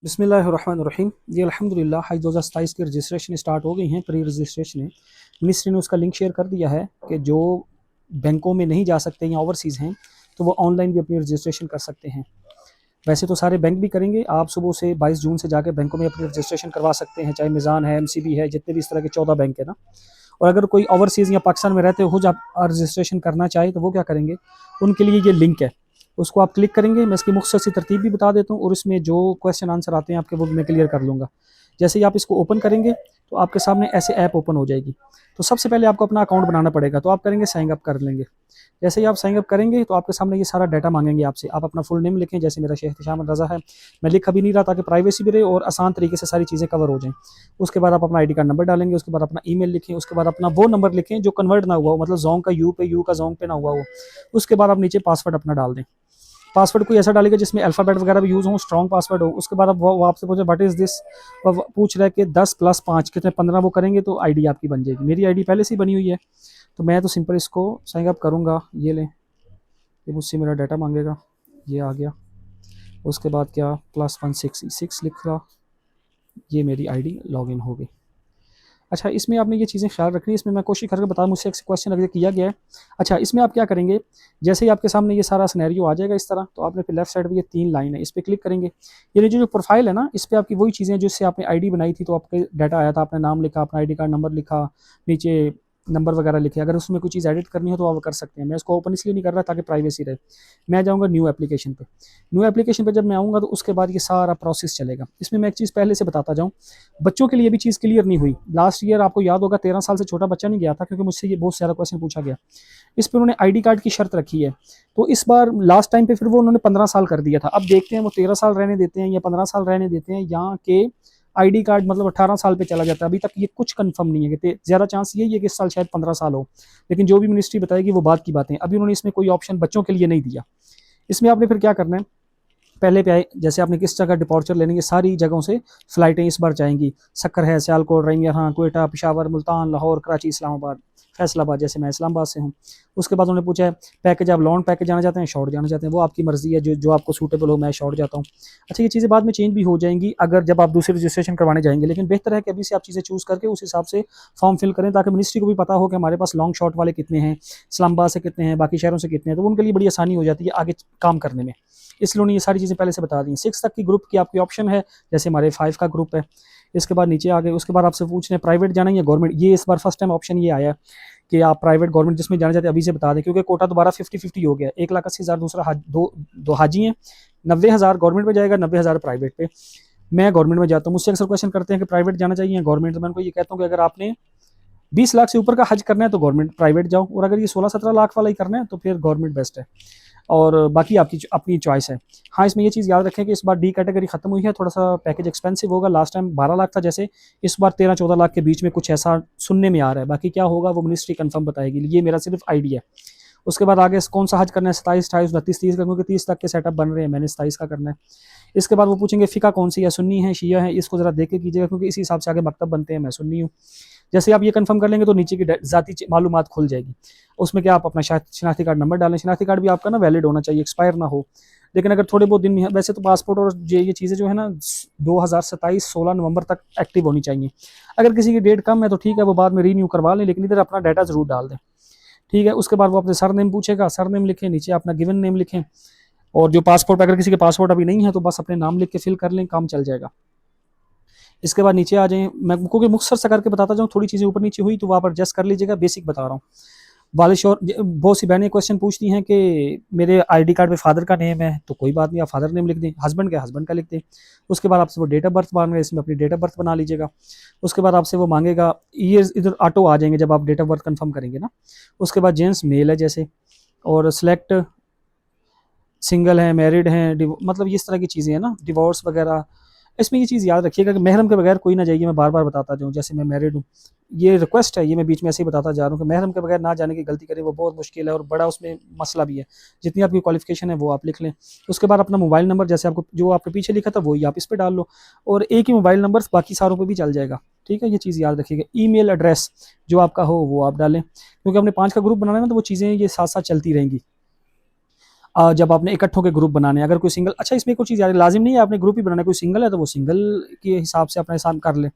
बिस्मिल्लाहिर्रहमानिर्रहीम। ये अल्हम्दुलिल्लाह हाई 2027 की रजिस्ट्रेशन स्टार्ट हो गई हैं। प्री रजिस्ट्रेशन है, मिनिस्ट्री ने उसका लिंक शेयर कर दिया है कि जो बैंकों में नहीं जा सकते या ओवरसीज़ हैं तो वो ऑनलाइन भी अपनी रजिस्ट्रेशन कर सकते हैं। वैसे तो सारे बैंक भी करेंगे, आप सुबह से 22 जून से जाके बैंकों में अपनी रजिस्ट्रेशन करवा सकते हैं, चाहे मिज़ान है, एमसीबी है, जितने भी इस तरह के 14 बैंक है ना। और अगर कोई ओवरसीज़ या पाकिस्तान में रहते हुए रजिस्ट्रेशन करना चाहे तो वो क्या करेंगे, उनके लिए ये लिंक है, उसको आप क्लिक करेंगे। मैं इसकी मुख्तसर सी तरतीब भी बता देता हूँ और इसमें जो क्वेश्चन आंसर आते हैं आपके वो मैं क्लियर कर लूँगा। जैसे ही आप इसको ओपन करेंगे तो आपके सामने ऐसे ऐप ओपन हो जाएगी। तो सबसे पहले आपको अपना अकाउंट बनाना पड़ेगा, तो आप करेंगे साइन अप कर लेंगे। जैसे ही आप साइन अप करेंगे तो आपके सामने ये सारा डाटा मांगेंगे आपसे, आप अपना फुल नेम लिखें, जैसे मेरा शेख इहतिशाम रज़ा है। मैं लिख अभी नहीं रहा ताकि प्राइवेसी भी रहे और आसान तरीके से सारी चीज़ें कवर हो जाएँ। उसके बाद आप अपना आईडी कार्ड नंबर डालेंगे, उसके बाद अपना ईमेल लिखें, उसके बाद अपना वो नंबर लिखें जो कन्वर्ट ना हुआ हो, मतलब ज़ोंग का यू पे, यू का ज़ोंग पे ना हुआ हो। उसके बाद आप नीचे पासवर्ड अपना डाल दें। पासवर्ड कोई ऐसा डालेगा जिसमें अल्फ़ाबेट वगैरह भी यूज़ हो, स्ट्रॉन्ग पासवर्ड हो। उसके बाद अब वो आपसे पूछे व्हाट इज़ दिस, पूछ रहा है कि 10 + 5 कितने, 15 वो करेंगे तो आईडी आपकी बन जाएगी। मेरी आईडी पहले से ही बनी हुई है, तो मैं तो सिंपल इसको साइन अप करूँगा। ये लें, ये मुझसे मेरा डाटा मांगेगा, ये आ गया। उसके बाद क्या +166 लिखा, ये मेरी आईडी लॉगिन हो गई। अच्छा, इसमें आपने ये चीज़ें ख्याल रखनी है, इसमें मैं कोशिश करके बता, मुझसे एक क्वेश्चन अगर किया गया है। अच्छा, इसमें आप क्या करेंगे, जैसे ही आपके सामने ये सारा सिनेरियो आ जाएगा इस तरह, तो आपने फिर लेफ्ट साइड पे ये 3 लाइन है, इस पे क्लिक करेंगे। ये जो प्रोफाइल है ना, इस पे आपकी वही चीज़ें हैं जिससे आपने आईडी बनाई थी, तो आपके डाटा आया था, आपने नाम लिखा, अपना आईडी कार्ड नंबर लिखा, नीचे नंबर वगैरह लिखे। अगर उसमें कोई चीज़ एडिट करनी हो तो आप कर सकते हैं। मैं इसको ओपन इसलिए नहीं कर रहा ताकि प्राइवेसी रहे। मैं जाऊँगा न्यू एप्लीकेशन पे। न्यू एप्लीकेशन पे जब मैं आऊँगा तो उसके बाद ये सारा प्रोसेस चलेगा। इसमें मैं एक चीज़ पहले से बताता जाऊँ, बच्चों के लिए भी चीज़ क्लियर नहीं हुई। लास्ट ईयर आपको याद होगा 13 साल से छोटा बच्चा नहीं गया था, क्योंकि मुझसे ये बहुत सारा क्वेश्चन पूछा गया। इस पे उन्होंने आईडी कार्ड की शर्त रखी है। तो इस बार लास्ट टाइम पे फिर वो उन्होंने 15 साल कर दिया था। अब देखते हैं वो 13 साल रहने देते हैं या 15 साल रहने देते हैं, यहाँ के आईडी कार्ड मतलब 18 साल पे चला जाता है। अभी तक ये कुछ कंफर्म नहीं है कि ज़्यादा चांस यही है कि इस साल शायद 15 साल हो। लेकिन जो भी मिनिस्ट्री बताएगी वो बात की बातें। अभी उन्होंने इसमें कोई ऑप्शन बच्चों के लिए नहीं दिया। इसमें आपने फिर क्या करना है, पहले पे आए, जैसे आपने किस जगह डिपॉर्चर लेनी है, सारी जगहों से फ्लाइटें इस बार जाएंगी। सक्कर है, सियालकोट रहेंगे, हाँ, कोयटा, पेशावर, मुल्तान, लाहौर, कराची, इस्लामाबाद, फैसलाबाद, जैसे मैं इस्लामाबाद से हूँ। उसके बाद उन्होंने पूछा है पैकेज, आप लॉन्ग पैकेज जाना चाहते हैं, शॉर्ट जाना चाहते हैं, वो आपकी मर्जी है, जो जो आपको सूटेबल हो। मैं शॉर्ट जाता हूँ। अच्छा, ये चीज़ें बाद में चेंज भी हो जाएंगी अगर जब आप दूसरी रजिस्ट्रेशन करवाने जाएंगे, लेकिन बेहतर है कि अभी से आप चीज़ें चूज़ करके उस हिसाब से फॉर्म फिल करें, ताकि मिनिस्ट्री को भी पता हो कि हमारे पास लॉन्ग शॉर्ट वाले कितने हैं, इस्लामाबाद से कितने हैं, बाकी शहरों से कितने हैं, तो उनके लिए बड़ी आसानी हो जाती है आगे काम करने में। इसलिए उन्होंने ये सारी चीज़ें पहले से बता दी। 6 तक की ग्रुप की आपकी ऑप्शन है, जैसे हमारे 5 का ग्रुप है। इसके बाद नीचे आ गए, उसके बाद आपसे पूछ रहे हैं प्राइवेट जाना या गवर्नमेंट। ये इस बार फर्स्ट टाइम ऑप्शन ये आया कि आप प्राइवेट गवर्नमेंट जिसमें जाना चाहते हैं अभी से बता दें, क्योंकि कोटा दोबारा 50-50 हो गया। 1,80,000 दूसरा दो हाजी हैं, 90,000 गवर्नमेंट में जाएगा, 90,000 प्राइवेट पे। मैं गवर्नमेंट में जाता हूँ। मुझसे अक्सर क्वेश्चन करते हैं कि प्राइवेट जाना चाहिए या गवर्नमेंट, तो मैं उनको ये कहता हूँ कि अगर आपने 20 लाख से ऊपर का हज करना है तो गवर्नमेंट, प्राइवेट जाओ, और अगर ये 16-17 लाख वाला ही करना है तो फिर गवर्नमेंट बेस्ट है। और बाकी आपकी अपनी चॉइस है। हाँ, इसमें ये चीज़ याद रखें कि इस बार डी कैटेगरी खत्म हुई है, थोड़ा सा पैकेज एक्सपेंसिव होगा। लास्ट टाइम 12 लाख था, जैसे इस बार 13-14 लाख के बीच में कुछ ऐसा सुनने में आ रहा है। बाकी क्या होगा वो मिनिस्ट्री कंफर्म बताएगी, ये मेरा सिर्फ आइडिया है। उसके बाद आगे कौन सा हज करना है, 27, 28, 29, 30 का, क्योंकि 30 तक के सेटअप बन रहे हैं, मैंने 27 का करना है। इसके बाद वो पूछेंगे फ़िका कौन सी है, सुन्नी है, शिया है, इसको ज़रा देख के कीजिएगा, क्योंकि इसी हिसाब से आगे मकतब बनते हैं। मैं सुन्नी हूँ। जैसे आप ये कंफर्म कर लेंगे तो नीचे की ज़ाती मालूमात खुल जाएगी। उसमें क्या आप अपना शनाख्ती कार्ड नंबर डालें। शनाख्ती कार्ड भी आपका ना वैलिड होना चाहिए, एक्सपायर ना हो। लेकिन अगर थोड़े बहुत दिन में, वैसे तो पासपोर्ट और ये चीज़ें जो है ना 2027 16 नवंबर तक एक्टिव होनी चाहिए। अगर किसी की डेट कम है तो ठीक है, वो बाद में रीन्यू करवा लें, लेकिन इधर अपना डाटा ज़रूर डाल दें। ठीक है, उसके बाद वो अपने सर नेम पूछेगा, सर नेम लिखें, नीचे अपना गिवन नेम लिखें, और जो पासपोर्ट पे अगर किसी के पासपोर्ट अभी नहीं है तो बस अपने नाम लिख के फिल कर लें, काम चल जाएगा। इसके बाद नीचे आ जाएँ, मैं क्योंकि मुख्तसर सा करके बताता जाऊँ, थोड़ी चीज़ें ऊपर नीचे हुई तो वहाँ पर एडजस्ट कर लीजिएगा, बेसिक बता रहा हूँ। बालिश और बहुत सी बहनें क्वेश्चन पूछती हैं कि मेरे आईडी कार्ड पे फादर का नेम है, तो कोई बात नहीं, आप फादर नेम लिख दें, हस्बैंड का हस्बैंड का लिख दें। उसके बाद आपसे वो डेट ऑफ बर्थ मांग रहे हैं, इसमें अपनी डेट ऑफ बर्थ बना लीजिएगा। उसके बाद आपसे वो मांगेगा, ये इधर ऑटो आ जाएंगे जब आप डेट ऑफ बर्थ कंफर्म करेंगे ना। उसके बाद जेंट्स मेल है जैसे, और सिलेक्ट सिंगल हैं, मैरिड हैं, मतलब इस तरह की चीज़ें हैं ना, डिवोर्स वगैरह। इसमें ये चीज़ याद रखिएगा कि महरम के बगैर कोई ना जाइए। मैं बार बार बताता जाऊँ, जैसे मैं मैरिड हूँ, ये रिक्वेस्ट है, ये मैं बीच में ऐसे ही बताता जा रहा हूँ कि महरम के बगैर ना जाने की गलती करें, वो बहुत मुश्किल है और बड़ा उसमें मसला भी है। जितनी आपकी क्वालिफिकेशन है वो आप लिख लें। उसके बाद अपना मोबाइल नंबर, जैसे आपको जो आपके पीछे लिखा था वही आप इस पर डाल लो, और एक ही मोबाइल नंबर बाकी सारों पर भी चल जाएगा। ठीक है, ये चीज़ याद रखिएगा। ईमेल एड्रेस जो आपका हो वो आप डालें, क्योंकि अपने 5 का ग्रुप बनाना है ना, तो वो चीज़ें ये साथ साथ चलती रहेंगी। जब आपने इकट्ठे होकर ग्रुप बनाने हैं। अगर कोई सिंगल, अच्छा इसमें कोई चीज़ यार लाजिम नहीं है आपने ग्रुप ही बनाना है, कोई सिंगल है तो वो सिंगल के हिसाब से अपना हिसाब कर ले।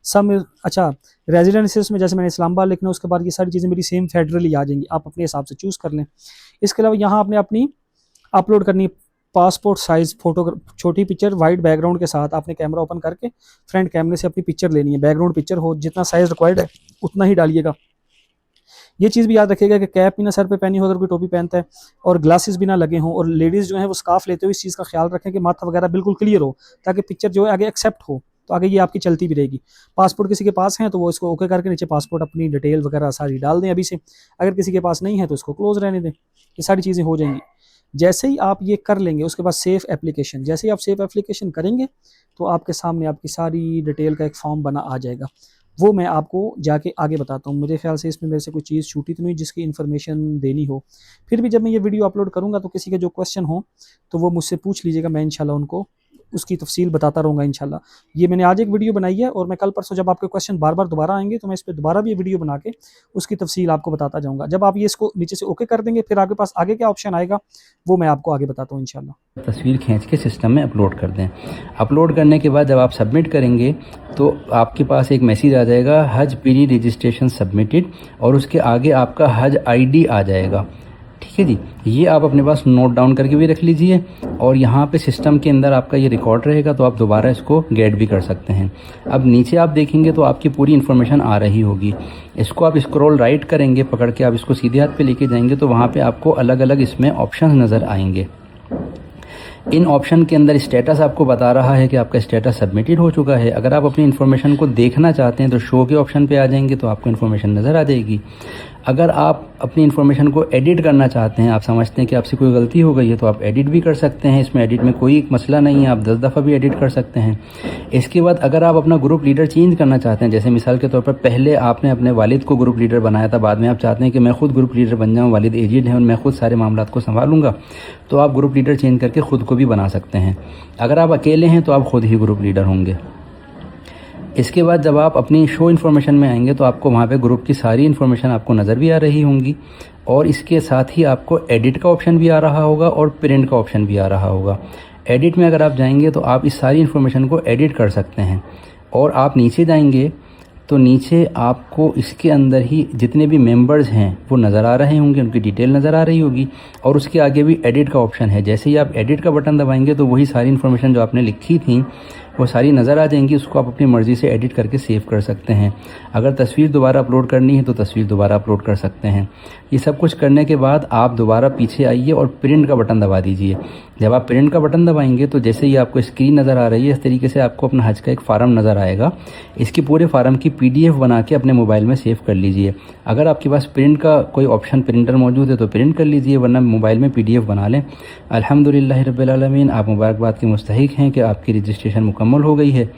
सब अच्छा रेजिडेंसेस में जैसे मैंने इस्लामाबाद लिखना है, उसके बाद ये सारी चीज़ें मेरी सेम फेडरली आ जाएंगी, आप अपने हिसाब से चूज़ कर लें। इसके अलावा यहाँ आपने अपनी अपलोड करनी है पासपोर्ट साइज़ फ़ोटो, छोटी पिक्चर वाइट बैकग्राउंड के साथ। आपने कैमरा ओपन करके फ्रंट कैमरे से अपनी पिक्चर लेनी है, बैकग्राउंड पिक्चर हो, जितना साइज़ रिक्वायर्ड है उतना ही डालिएगा। ये चीज़ भी याद रखिएगा कि कैप भी ना सर पे पहनी हो अगर कोई टोपी पहनता है, और ग्लासेस भी ना लगे हों, और लेडीज़ जो है वो स्कार्फ लेते हुए इस चीज़ का ख्याल रखें कि माथा वगैरह बिल्कुल क्लियर हो, ताकि पिक्चर जो है आगे एक्सेप्ट हो, तो आगे ये आपकी चलती भी रहेगी। पासपोर्ट किसी के पास है तो वो इसको ओके करके नीचे पासपोर्ट अपनी डिटेल वगैरह सारी डाल दें अभी से। अगर किसी के पास नहीं है तो इसको क्लोज रहने दें। ये सारी चीज़ें हो जाएंगी। जैसे ही आप ये कर लेंगे उसके बाद सेफ एप्लीकेशन, जैसे ही आप सेफ एप्लीकेशन करेंगे तो आपके सामने आपकी सारी डिटेल का एक फॉर्म बना आ जाएगा। वो मैं आपको जाके आगे बताता हूँ। मेरे ख्याल से इसमें मेरे से कोई चीज़ छूटी तो नहीं जिसकी इन्फॉर्मेशन देनी हो। फिर भी जब मैं ये वीडियो अपलोड करूँगा तो किसी के जो क्वेश्चन हो तो वो मुझसे पूछ लीजिएगा, मैं इंशाल्लाह उनको उसकी तफसील बताता रहूँगा इंशाल्लाह। ये मैंने आज एक वीडियो बनाई है और मैं कल परसों जब आपके क्वेश्चन बार बार दोबारा आएंगे तो मैं इस पर दोबारा भी वीडियो बना के उसकी तफसील आपको बताता जाऊँगा। जब आप ये इसको नीचे से ओके कर देंगे फिर आपके पास आगे क्या ऑप्शन आएगा वो मैं आपको आगे बताता हूँ इंशाल्लाह। तस्वीर खींच के सिस्टम में अपलोड कर दें। अपलोड करने के बाद जब आप सबमिट करेंगे तो आपके पास एक मैसेज आ जाएगा हज प्री रजिस्ट्रेशन सबमिटेड, और उसके आगे आपका हज आईडी आ जाएगा। ठीक है जी, ये आप अपने पास नोट डाउन करके भी रख लीजिए, और यहाँ पे सिस्टम के अंदर आपका ये रिकॉर्ड रहेगा तो आप दोबारा इसको गेट भी कर सकते हैं। अब नीचे आप देखेंगे तो आपकी पूरी इन्फॉर्मेशन आ रही होगी। इसको आप स्क्रॉल राइट करेंगे, पकड़ के आप इसको सीधे हाथ पे लेके जाएंगे तो वहाँ पे आपको अलग अलग इसमें ऑप्शन नज़र आएंगे। इन ऑप्शन के अंदर स्टेटस आपको बता रहा है कि आपका स्टेटस सबमिटेड हो चुका है। अगर आप अपनी इन्फॉर्मेशन को देखना चाहते हैं तो शो के ऑप्शन पे आ जाएंगे तो आपको इन्फॉर्मेशन नज़र आ जाएगी। अगर आप अपनी इन्फॉर्मेशन को एडिट करना चाहते हैं, आप समझते हैं कि आपसे कोई गलती हो गई है, तो आप एडिट भी कर सकते हैं। इसमें एडिट में कोई मसला नहीं है, आप 10 दफ़ा भी एडिट कर सकते हैं। इसके बाद अगर आप अपना ग्रुप लीडर चेंज करना चाहते हैं, जैसे मिसाल के तौर पर पहले आपने अपने वालिद को ग्रुप लीडर बनाया था, बाद में आप चाहते हैं कि मैं खुद ग्रुप लीडर बन जाऊँ, वालिद एजेड हैं और मैं खुद सारे मामलात को संभालूंगा, तो आप ग्रुप लीडर चेंज करके ख़ुद को भी बना सकते हैं। अगर आप अकेले हैं तो आप खुद ही ग्रुप लीडर होंगे। इसके बाद जब आप अपनी शो इन्फॉर्मेशन में आएंगे तो आपको वहाँ पे ग्रुप की सारी इन्फॉर्मेशन आपको नज़र भी आ रही होंगी, और इसके साथ ही आपको एडिट का ऑप्शन भी आ रहा होगा और प्रिंट का ऑप्शन भी आ रहा होगा। एडिट में अगर आप जाएंगे तो आप इस सारी इन्फॉर्मेशन को एडिट कर सकते हैं, और आप नीचे जाएंगे तो नीचे आपको इसके अंदर ही जितने भी मेंबर्स हैं वो नज़र आ रहे होंगे, उनकी डिटेल नज़र आ रही होगी, और उसके आगे भी एडिट का ऑप्शन है। जैसे ही आप एडिट का बटन दबाएंगे तो वही सारी इन्फॉर्मेशन जो आपने लिखी थी वो सारी नज़र आ जाएंगी। उसको आप अपनी मर्ज़ी से एडिट करके सेव कर सकते हैं। अगर तस्वीर दोबारा अपलोड करनी है तो तस्वीर दोबारा अपलोड कर सकते हैं। ये सब कुछ करने के बाद आप दोबारा पीछे आइए और प्रिंट का बटन दबा दीजिए। जब आप प्रिंट का बटन दबाएंगे तो जैसे ही आपको स्क्रीन नज़र आ रही है इस तरीके से आपको अपना हज का एक फ़ार्म नज़र आएगा। इसकी पूरे फार्म की PDF बना के अपने मोबाइल में सेव कर लीजिए। अगर आपके पास प्रिंट का कोई ऑप्शन प्रिंटर मौजूद है तो प्रिंट कर लीजिए, वरना मोबाइल में PDF बना लें। अल्हम्दुलिल्लाह रब्बिल आलमीन, आप मुबारकबाद के मुस्तहिक हैं कि आपकी रजिस्ट्रेशन मुकम्मल हो गई है।